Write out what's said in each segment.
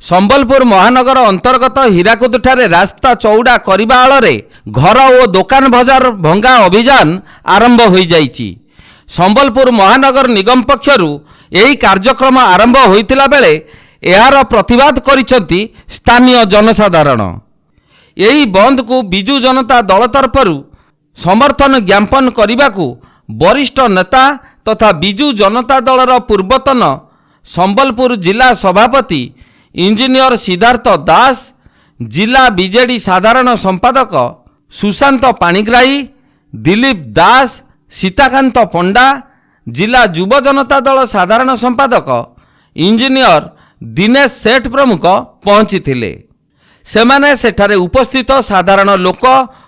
ସମ୍ବଲପୁର ମହାନଗର ଅନ୍ତର୍ଗତ ହୀରାକୁଦଠାରେ ରାସ୍ତା ଚଉଡ଼ା କରିବା ଆଳରେ ଘର ଓ ଦୋକାନ ବଜାର ଭଙ୍ଗା ଅଭିଯାନ ଆରମ୍ଭ ହୋଇଯାଇଛି। ସମ୍ବଲପୁର ମହାନଗର ନିଗମ ପକ୍ଷରୁ ଏହି କାର୍ଯ୍ୟକ୍ରମ ଆରମ୍ଭ ହୋଇଥିଲା ବେଳେ ଏହାର ପ୍ରତିବାଦ କରିଛନ୍ତି ସ୍ଥାନୀୟ ଜନସାଧାରଣ। ଏହି ବନ୍ଦକୁ ବିଜୁ ଜନତା ଦଳ ତରଫରୁ ସମର୍ଥନ ଜ୍ଞାପନ କରିବାକୁ ବରିଷ୍ଠ ନେତା ତଥା ବିଜୁ ଜନତା ଦଳର ପୂର୍ବତନ ସମ୍ବଲପୁର ଜିଲ୍ଲା ସଭାପତି ଇଞ୍ଜିନିୟର ସିଦ୍ଧାର୍ଥ ଦାସ, ଜିଲ୍ଲା ବିଜେଡି ସାଧାରଣ ସମ୍ପାଦକ ସୁଶାନ୍ତ ପାଣିଗ୍ରାହୀ, ଦିଲ୍ଲୀପ ଦାସ, ସୀତାକାନ୍ତ ପଣ୍ଡା, ଜିଲ୍ଲା ଯୁବ ଜନତା ଦଳ ସାଧାରଣ ସମ୍ପାଦକ ଇଞ୍ଜିନିୟର ଦିନେଶ ସେଠ ପ୍ରମୁଖ ପହଞ୍ଚିଥିଲେ। ସେମାନେ ସେଠାରେ ଉପସ୍ଥିତ ସାଧାରଣ ଲୋକ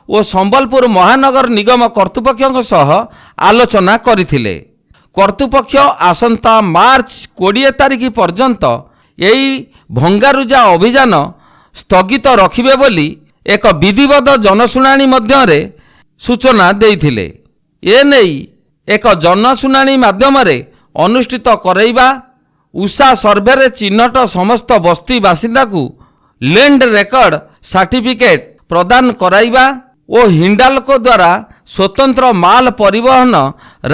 ଓ ସମ୍ବଲପୁର ମହାନଗର ନିଗମ କର୍ତ୍ତୃପକ୍ଷଙ୍କ ସହ ଆଲୋଚନା କରିଥିଲେ। କର୍ତ୍ତୃପକ୍ଷ ଆସନ୍ତା ମାର୍ଚ୍ଚ 20 ତାରିଖ ପର୍ଯ୍ୟନ୍ତ ଏହି ଭଙ୍ଗାରୁଜା ଅଭିଯାନ ସ୍ଥଗିତ ରଖିବେ ବୋଲି ଏକ ବିଧିବଦ୍ଧ ଜନଶୁଣାଣି ମଧ୍ୟରେ ସୂଚନା ଦେଇଥିଲେ। ଏନେଇ ଏକ ଜନଶୁଣାଣି ମାଧ୍ୟମରେ ଅନୁଷ୍ଠିତ କରାଇବା, ଉଷା ସର୍ଭେରେ ଚିହ୍ନଟ ସମସ୍ତ ବସ୍ତି ବାସିନ୍ଦାକୁ ଲ୍ୟାଣ୍ଡ ରେକର୍ଡ ସାର୍ଟିଫିକେଟ୍ ପ୍ରଦାନ କରାଇବା ଓ ହିଣ୍ଡାଲକୋ ଦ୍ୱାରା ସ୍ୱତନ୍ତ୍ର ମାଲ ପରିବହନ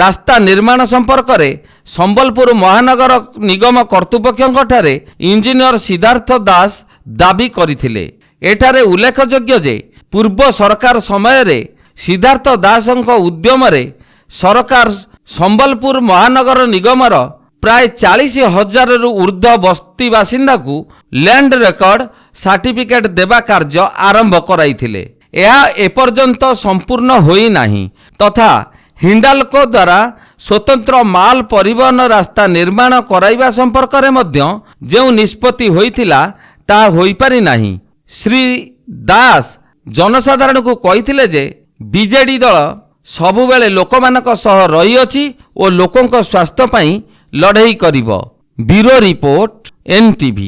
ରାସ୍ତା ନିର୍ମାଣ ସମ୍ପର୍କରେ ସମ୍ବଲପୁର ମହାନଗର ନିଗମ କର୍ତ୍ତୃପକ୍ଷଙ୍କଠାରେ ଇଞ୍ଜିନିୟର ସିଦ୍ଧାର୍ଥ ଦାସ ଦାବି କରିଥିଲେ। ଏଠାରେ ଉଲ୍ଲେଖଯୋଗ୍ୟ ଯେ ପୂର୍ବ ସରକାର ସମୟରେ ସିଦ୍ଧାର୍ଥ ଦାସଙ୍କ ଉଦ୍ୟମରେ ସରକାର ସମ୍ବଲପୁର ମହାନଗର ନିଗମର ପ୍ରାୟ 40,000ରୁ ଉର୍ଦ୍ଧ୍ୱ ବସ୍ତି ବାସିନ୍ଦାକୁ ଲ୍ୟାଣ୍ଡ ରେକର୍ଡ ସାର୍ଟିଫିକେଟ୍ ଦେବା କାର୍ଯ୍ୟ ଆରମ୍ଭ କରାଇଥିଲେ। ଏହା ଏପର୍ଯ୍ୟନ୍ତ ସମ୍ପୂର୍ଣ୍ଣ ହୋଇନାହିଁ ତଥା ହିଣ୍ଡାଲକୋ ଦ୍ୱାରା ସ୍ୱତନ୍ତ୍ର ମାଲ ପରିବହନ ରାସ୍ତା ନିର୍ମାଣ କରାଇବା ସମ୍ପର୍କରେ ମଧ୍ୟ ଯେଉଁ ନିଷ୍ପତ୍ତି ହୋଇଥିଲା ତାହା ହୋଇପାରି ନାହିଁ। ଶ୍ରୀ ଦାସ ଜନସାଧାରଣଙ୍କୁ କହିଥିଲେ ଯେ ବିଜେଡି ଦଳ ସବୁବେଳେ ଲୋକମାନଙ୍କ ସହ ରହିଅଛି ଓ ଲୋକଙ୍କ ସ୍ୱାର୍ଥ ପାଇଁ ଲଢ଼େଇ କରିବ। Bureau report, NTV।